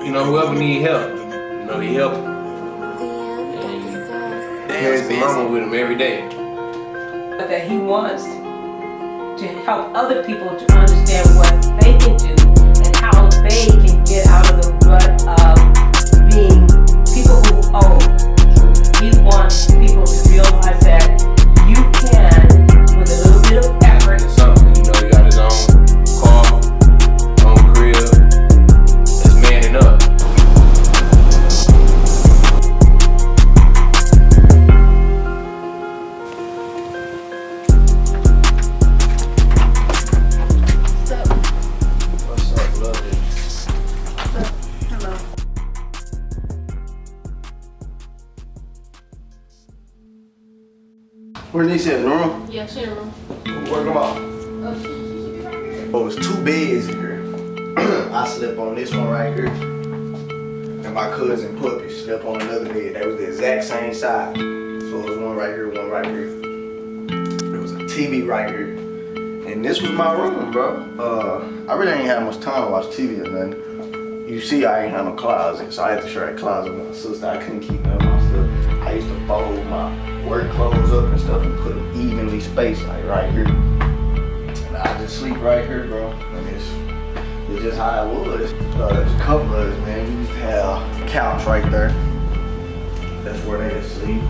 You know, whoever need help, you know, he help him. And his mama with him every day. That he wants to help other people to understand what they can do and how they can get out of the rut of being people who owe. He wants people to realize that you can, with a little bit of effort, Something, you know, he got his own car, own crib, that's manning up. What's up, lovely? hello. Where Nisha at, Norma? Yeah, she in the room. Work them out. Oh, she be right here. Oh, it's 2 beds in here. I slept on this one right here. And my cousin Puppy slept on another bed. That was the exact same size. So it was one right here, one right here. There was a TV right here. And this was my room, bro. I really ain't had much time to watch TV or nothing. You see, I ain't had no closet, so I had to share that closet with my sister. I couldn't keep up my stuff. I used to fold my work clothes up and stuff and put them evenly spaced, like right here. And I just sleep right here, bro. And it's just how it was. There's a couple of us, man. We used to have a couch right there. That's where they would sleep.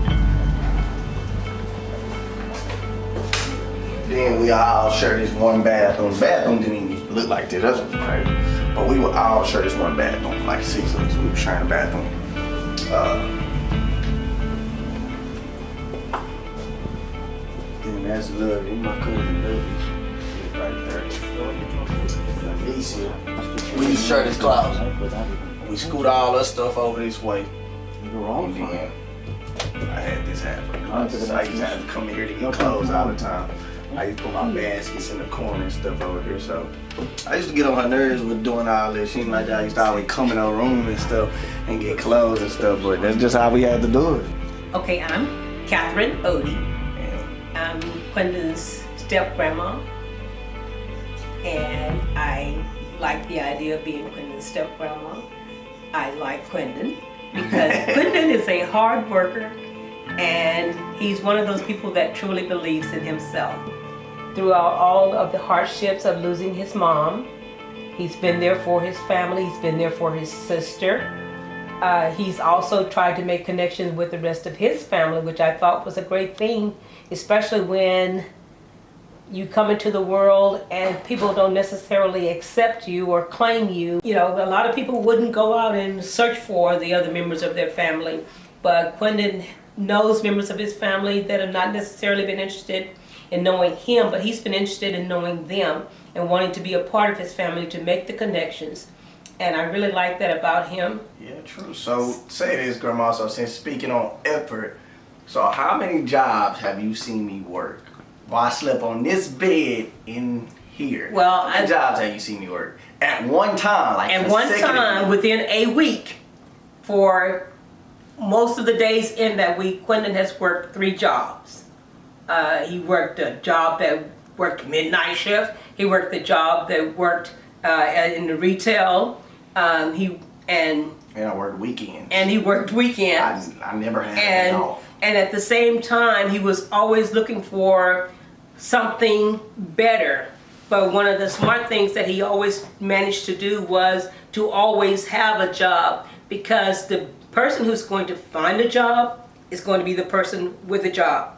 Then we all share this one bathroom. The bathroom didn't even used to look like this. That's what's crazy. But we would all share this one bathroom, like 6 of us. We were sharing the bathroom. Then that's Lovey, my cousin Lovey. Right there. Alicia. We used to share this closet. We scoot all our stuff over this way. And then I had this happen. I used to have to come here to get clothes all the time. I used to put my baskets in the corner and stuff over here, so I used to get on her nerves with doing all this. She like I used to always come in her room and stuff and get clothes and stuff, but that's just how we had to do it. Okay, I'm Catherine Odie. I'm Quentin's step-grandma. And I like the idea of being Quentin's step-grandma. I like Quentin because Quentin is a hard worker and he's one of those people that truly believes in himself. Throughout all of the hardships of losing his mom, he's been there for his family, he's been there for his sister. He's also tried to make connections with the rest of his family, which I thought was a great thing, especially when you come into the world and people don't necessarily accept you or claim you. You know, a lot of people wouldn't go out and search for the other members of their family, but Quentin knows members of his family that have not necessarily been interested in knowing him, but he's been interested in knowing them and wanting to be a part of his family to make the connections. And I really like that about him. Yeah, true. So say this, Grandma, so since speaking on effort, so how many jobs have you seen me work? Well, I slept on this bed in here. Well, how many jobs have you seen me work? At one time, like at one time, within a week, for most of the days in that week, Quentin has worked 3 jobs. He worked a job that worked midnight shift. He worked the job that worked in the retail. And I worked weekends. And he worked weekends. I never had it off. And at the same time, he was always looking for something better. But one of the smart things that he always managed to do was to always have a job, because the person who's going to find a job is going to be the person with a job.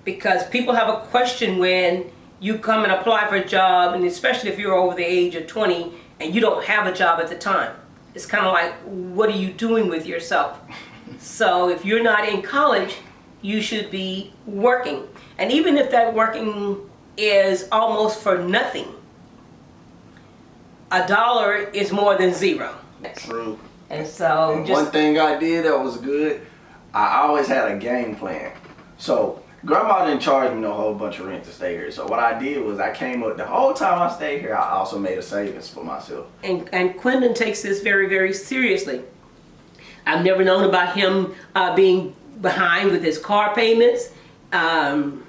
Because people have a question when you come and apply for a job, and especially if you're over the age of 20 and you don't have a job at the time. It's kind of like, what are you doing with yourself? So if you're not in college, you should be working. And even if that working is almost for nothing, $1 is more than 0. True. And so and one thing I did that was good, I always had a game plan. So Grandma didn't charge me no whole bunch of rent to stay here. So what I did was I came up, the whole time I stayed here, I also made a savings for myself. And Quentin takes this very, very seriously. I've never known about him being behind with his car payments. And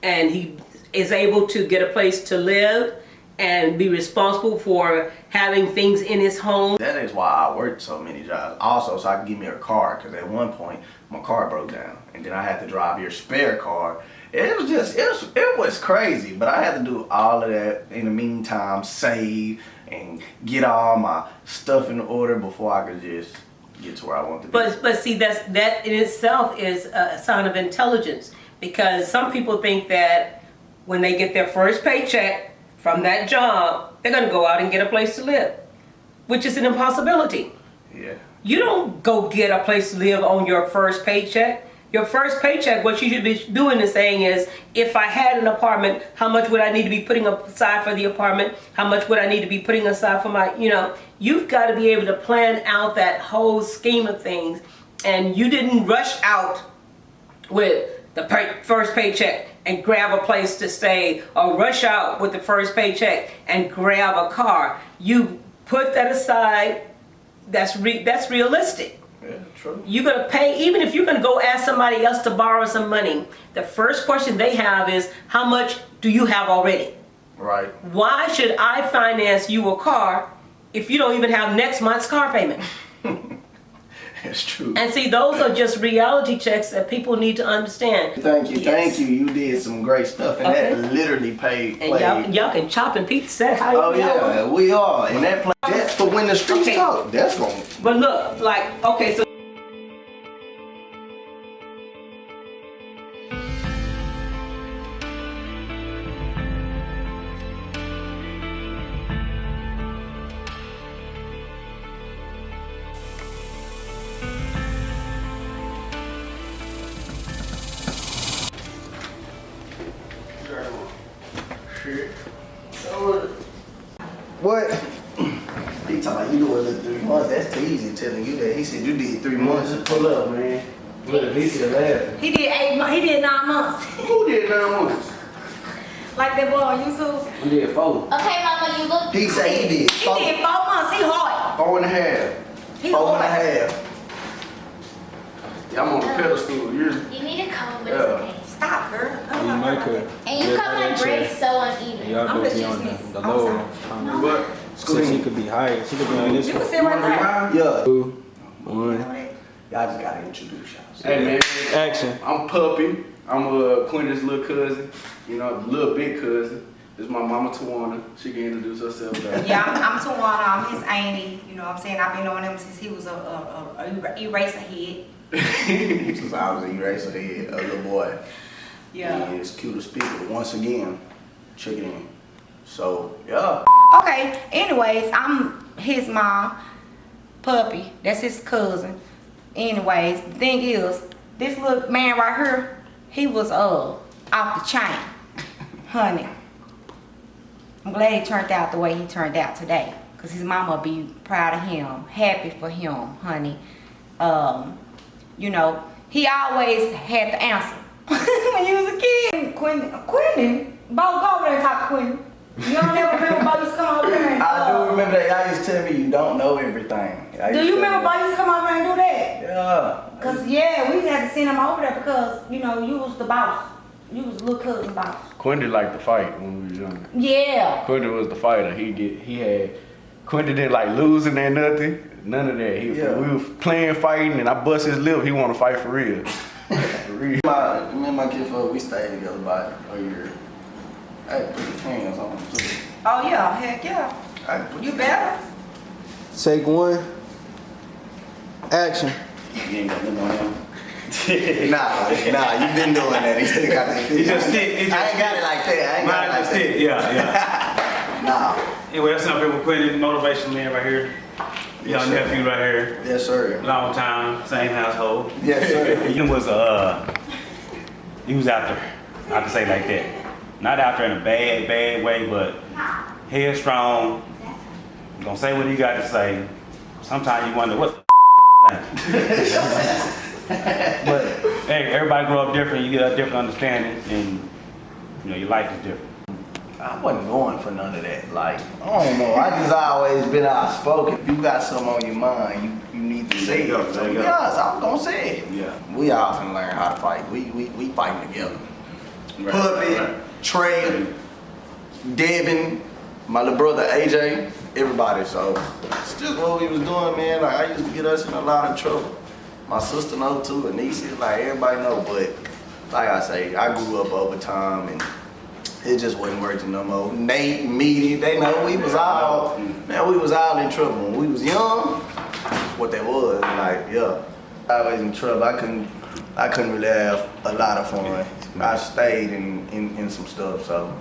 he is able to get a place to live. and be responsible for having things in his home. That is why I worked so many jobs. Also, so I could get me a car, because at one point my car broke down, and then I had to drive your spare car. It was crazy, but I had to do all of that in the meantime, save and get all my stuff in order before I could just get to where I want to be. But see, that in itself is a sign of intelligence, because some people think that when they get their first paycheck from that job, they're gonna go out and get a place to live, which is an impossibility. Yeah. You don't go get a place to live on your first paycheck. Your first paycheck, what you should be doing is saying is, if I had an apartment, how much would I need to be putting aside for the apartment? How much would I need to be putting aside for my, you've got to be able to plan out that whole scheme of things. And you didn't rush out with the first paycheck and grab a place to stay, or rush out with the first paycheck and grab a car. You put that aside. That's realistic. Yeah, true. You're going to pay, even if you're going to go ask somebody else to borrow some money, the first question they have is, how much do you have already? Right. Why should I finance you a car if you don't even have next month's car payment? That's true. And see, those are just reality checks that people need to understand. Thank you, Yes. thank you. You did some great stuff, and Okay. that literally played. And y'all can chop and pizza how Oh y'all want. yeah, we are, and that play. That's for when the streets Okay. talk. That's wrong. But look, okay, so What? He talking about you doing the 3 months. That's easy telling you that. He said you did 3 months. Pull up, man. Look at Lisa laughing. He did 8 months. He did 9 months. Who did 9 months? Like that boy on YouTube. I did 4. Okay, mama, you look. He said he did He did 4 months. He hard. 4 and a half. He 4 and a hard. half. Yeah, I'm on the pedestal. You're You need to come, but Yeah. it's okay. Stop, girl. You might could. And you come like bread so uneven. Y'all I'm both just be on using this. the I'm lower. sorry. what? So she could be higher. She could be on this You can one. sit right there. Yeah. 2, 1. Y'all just gotta introduce yourselves. Hey, man. Action. I'm Puppy. I'm Quentin's little cousin. Little big cousin. This is my mama Tawana. She can introduce herself better. Yeah, I'm Tawana. I'm his auntie. You know what I'm saying? I've been knowing him since he was a eraser head. Since I was an eraser head, a little boy. Yeah. He is Qthespeaker once again. Check it in. So, yeah. Okay, anyways, I'm his mom, Puppy. That's his cousin. Anyways, the thing is, this little man right here, he was off the chain. Honey. I'm glad he turned out the way he turned out today. Cause his mama be proud of him, happy for him, honey. He always had the answer. When he was a kid. Quentin, Bo, go over there and talk to Quentin. You don't ever remember Bo used to come over there and I do remember that. Y'all used to tell me you don't know everything. do you remember Bo used to come over there and do that? Yeah. Cause we had to send him over there because, you was the boss. You was little cousin boss. Quentin liked to fight when we was younger. Yeah. Quentin was the fighter. Quentin didn't like losing or nothing. None of that. We were playing, fighting, and I bust his lip. He want to fight for real. For real. Me and my kid, we stayed together about a year. I had to put his hands on him too. Oh yeah, heck yeah. I had to put You better. Take 1. Action. You ain't got nothing on him. Nah, you been doing that. He still got that. He just stick. I ain't got it like that. I ain't got it like that. Yeah. Nah. Anyway, that's some people Quentin, motivational man right here. Yes, Young sir. nephew right here. Yes, sir. Long time, same household. Yes, sir. He was out there. I can say like that. Not out there in a bad way, but headstrong. Gonna say what he got to say. Sometimes you wonder what the But hey, everybody grow up different. You get a different understanding, and your life is different. I wasn't going for none of that. Like, I don't know. I just always been outspoken. If you got something on your mind, you need to say it. There So you go. yes, I'm gonna say it. Yeah. We all can learn how to fight. We fighting together. Right, Puppy, right. Trey, Devin, my little brother AJ, everybody. So it's just what we was doing, man. Like I used to get us in a lot of trouble. My sister know too, and nieces, like everybody know. But like I say, I grew up over time, and it just wasn't working no more. Nate, me, they know we was all, man, we was all in trouble. When we was young, that's what that was. Like, yeah, I was in trouble. I couldn't really have a lot of fun. I stayed in some stuff, so.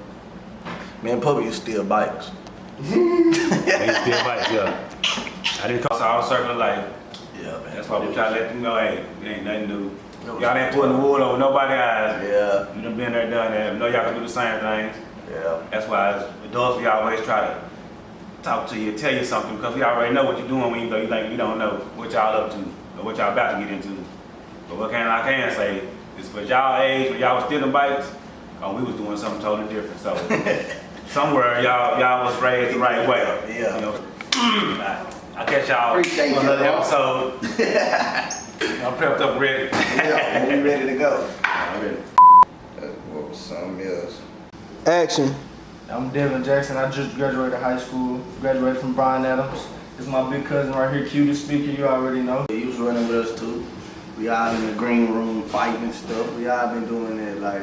Me and Puppy used to steal bikes. They still bikes, yeah. I didn't cross all circle of life. Yeah, man. That's why we try to let them know, hey, it ain't nothing new. Y'all ain't putting the wood over nobody's eyes. Yeah. You done been there, done that. Know y'all can do the same things. Yeah. That's why as adults, we always try to talk to you, tell you something, because we already know what you're doing when you go. You think you don't know what y'all up to or what y'all about to get into. But what I can say is for y'all age, when y'all was stealing bikes, we was doing something totally different. So somewhere y'all was raised the right way. Yeah. You know, I catch y'all on Appreciate you, another bro. episode. I'm prepped up, ready. Yeah, we ready to go. I'm ready. What was something else? Action. I'm Devin Jackson. I just graduated high school. Graduated from Bryan Adams. This is my big cousin right here, Qthespeaker. You already know. He was running with us too. We all in the green room fighting and stuff. We all been doing it like,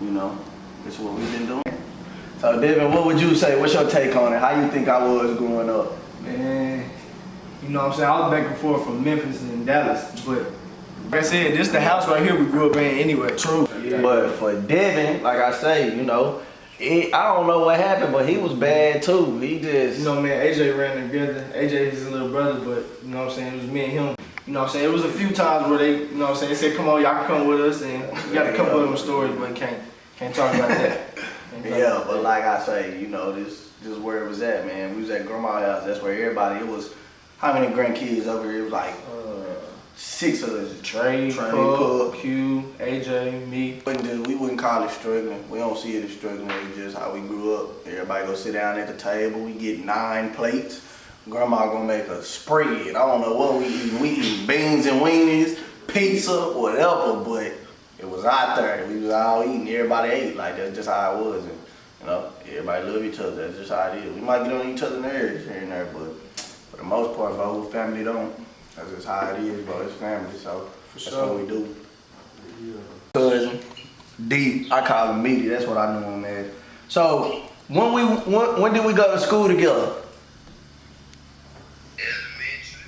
you know, it's what we've been doing. So Devin, what would you say? What's your take on it? How you think I was growing up? Man, you know what I'm saying? I was back and forth from Memphis and Dallas, but like I said, this is the house right here we grew up in anyway. True. Yeah. But for Devin, like I say, you know, I don't know what happened, but he was bad too. He just, You know, man, AJ ran together. AJ is his little brother, but you know what I'm saying? It was me and him. You know what I'm saying? It was a few times where they, you know what I'm saying, they said, come on, y'all can come with us, and you got a couple of them stories, but can't talk about that. yeah, but like I say, you know, this where it was at, man. We was at grandma's house. That's where everybody, it was, how many grandkids over here? It was like 6 of us. Trey, Pup, Q, AJ, me. We wouldn't call it struggling. We don't see it as struggling. It's just how we grew up. Everybody go sit down at the table. We get 9 plates. Grandma gonna make a spread. I don't know what we eat. We eat beans and weenies, pizza, whatever, but it was out there. We was all eating. Everybody ate. Like, that's just how it was. And, you know, everybody love each other. That's just how it is. We might get on each other's nerves here and there, but for the most part, the whole family don't. That's just how it is, bro. It's family, so that's what we do. Cousin, D, I call him Meaty. That's what I know him as. So when did we go to school together? Elementary.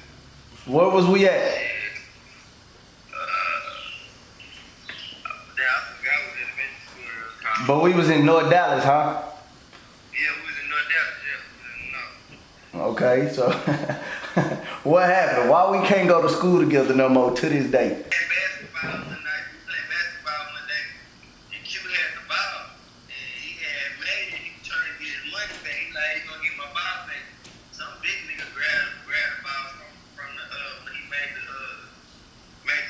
Where was we at? I forgot what elementary school it was called. But we was in North Dallas, huh? Yeah, we was in North Dallas, yeah. Okay, so what happened? Why we can't go to school together no more to this day? We played basketball one night. We played basketball one day. And Q had the ball. And he had made it. He was trying to get his money back. He like, he gonna get my ball back. Some big nigga grabbed the ball from the when he made the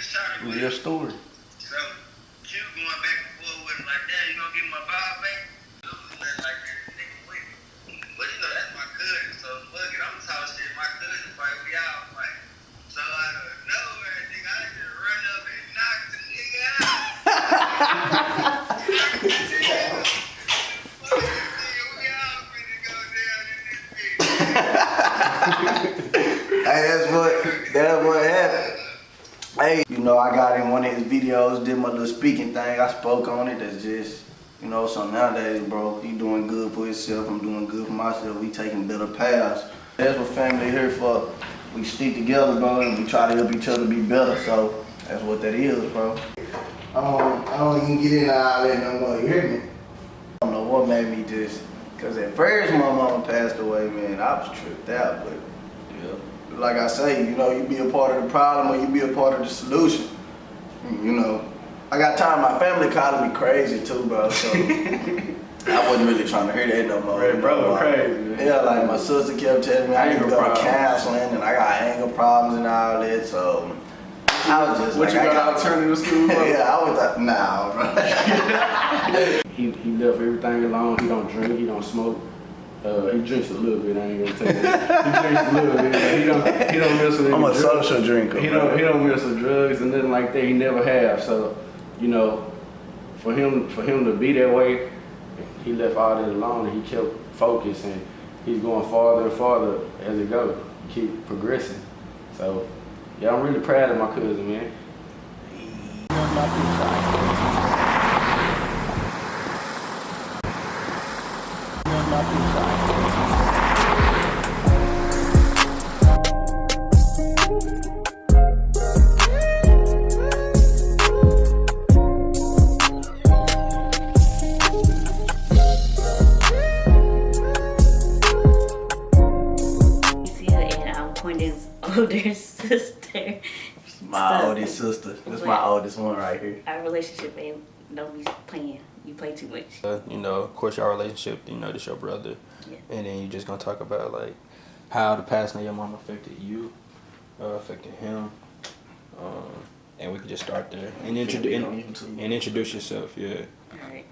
shot. Real story. So Q going back and forth with him like, damn, you gonna give me my ball back? It was nothing like that. Nigga win. But you know, that's my cousin, so fuck it. I'm talking shit. My cousin fight, we all fight. So out of nowhere, nigga, I just run up and knock the nigga out. Knock the nigga out. Fuck this nigga, we all finna go down in this bitch. Hey, that's what happened. Hey, you know, I got in one of his videos, did my little speaking thing. I spoke on it. That's just, you know, so nowadays, bro, he doing good for himself. I'm doing good for myself. We taking better paths. That's what family here for. We stick together, bro, and we try to help each other be better. So that's what that is, bro. I don't even get into all that no more. You hear me? I don't know what made me just, cause at first my mama passed away, man. I was tripped out, but yeah. Like I say, you know, you be a part of the problem or you be a part of the solution. You know, I got tired of my family calling me crazy too, bro. So I wasn't really trying to hear that no more. Right, bro, crazy, man. Yeah, like my sister kept telling me I need to go to counseling and I got anger problems and all that. So I was just What like, you got alternative school for? yeah, I was like, nah, bro. He left everything alone. He don't drink. He don't smoke. He drinks a little bit. I ain't gonna tell you that. He drinks a little bit. But he don't mess with any I'm a drugs. social drinker. He don't mess with drugs and nothing like that. He never have. So, you know, for him to be that way, he left all that alone and he kept focused and he's going farther and farther as it goes. Keep progressing. So yeah, I'm really proud of my cousin, man. Older sister. My oldest sister. This is my oldest one right here. Our relationship ain't, don't be playing. You play too much. You know, of course, your relationship, you know, this your brother. Yeah. And then you just gonna talk about, like, how the passing of your mom affected you, affected him. And we could just start there. And, introduce yourself, yeah. Alright.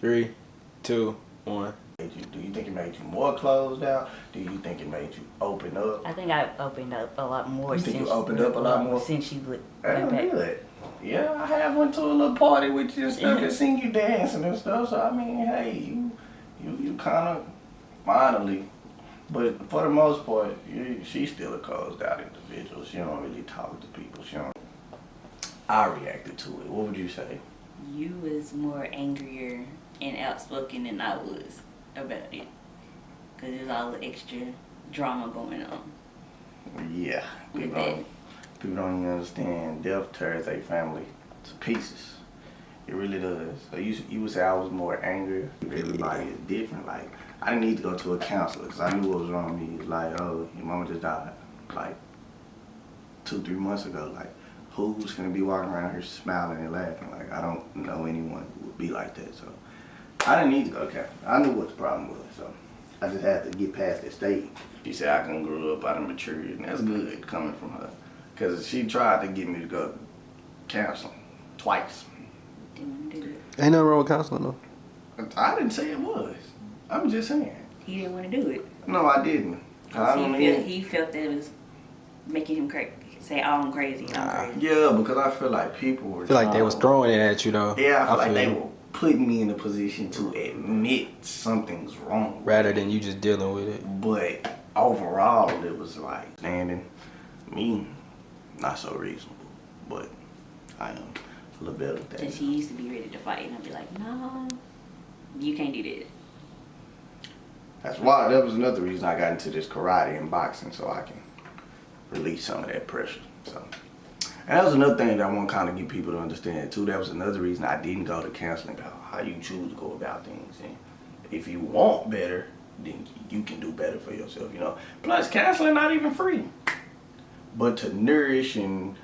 3, 2, 1. Do you think it made you more closed out? Do you think it made you open up? I think I opened up a lot more. You think you opened up a lot more? Since you went That's back. good. Yeah, I have went to a little party with you and stuff and seen you dancing and stuff. So I mean, hey, you kind of finally. But for the most part, she's still a closed out individual. She don't really talk to people. She don't. I reacted to it. What would you say? You was more angrier and outspoken than I was about it. Because there's all the extra drama going on. Yeah. People don't even understand. Death tears a family to pieces. It really does. So you would say I was more angry. Everybody is different. Like, I didn't need to go to a counselor because I knew what was wrong with me. It was like, oh, your mama just died. Like, 2-3 months ago. Like, who's gonna be walking around here smiling and laughing? Like, I don't know anyone who would be like that. So I didn't need to go to counselor. I knew what the problem was. So I just had to get past that stage. She said I can grow up out of maturity, and that's good coming from her. Because she tried to get me to go to counseling twice. Didn't do it. Ain't nothing wrong with counseling, though. I didn't say it was. I'm just saying. He didn't want to do it. No, I didn't. He felt that it was making him say, oh, I'm crazy, I'm crazy. Yeah, because I feel like people were I feel like they was throwing it at you, though. Yeah, I feel like they were putting me in a position to admit something's wrong. Rather than you just dealing with it. But overall, it was like, standing me, not so reasonable. But I am a little better with that. Because he used to be ready to fight, and I'd be like, no, you can't do that. That's why, that was another reason I got into this karate and boxing, so I can release some of that pressure. So, and that was another thing that I want to kind of get people to understand too. That was another reason I didn't go to counseling, about how you choose to go about things. And if you want better, then you can do better for yourself, you know. Plus, counseling not even free. But to nourish and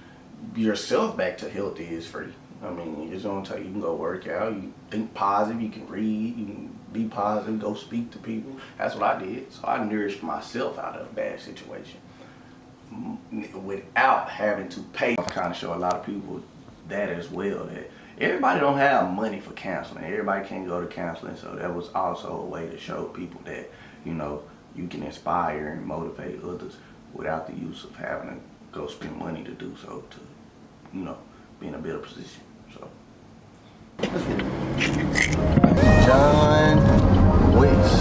yourself back to healthy is free. I mean, it's gonna tell you can go work out, you think positive, you can read, you can be positive, go speak to people. That's what I did. So I nourished myself out of a bad situation without having to pay. I kind of show a lot of people that as well, that everybody don't have money for counseling. Everybody can't go to counseling. So that was also a way to show people that, you know, you can inspire and motivate others without the use of having to go spend money to do so, to, you know, be in a better position. So John Wicks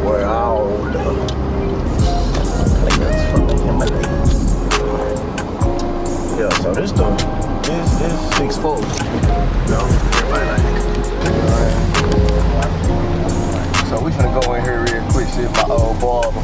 were all the players from the Himalayas. Yeah, so this 6'4". You know, everybody like that. So we finna go in here real quick, see my old barber.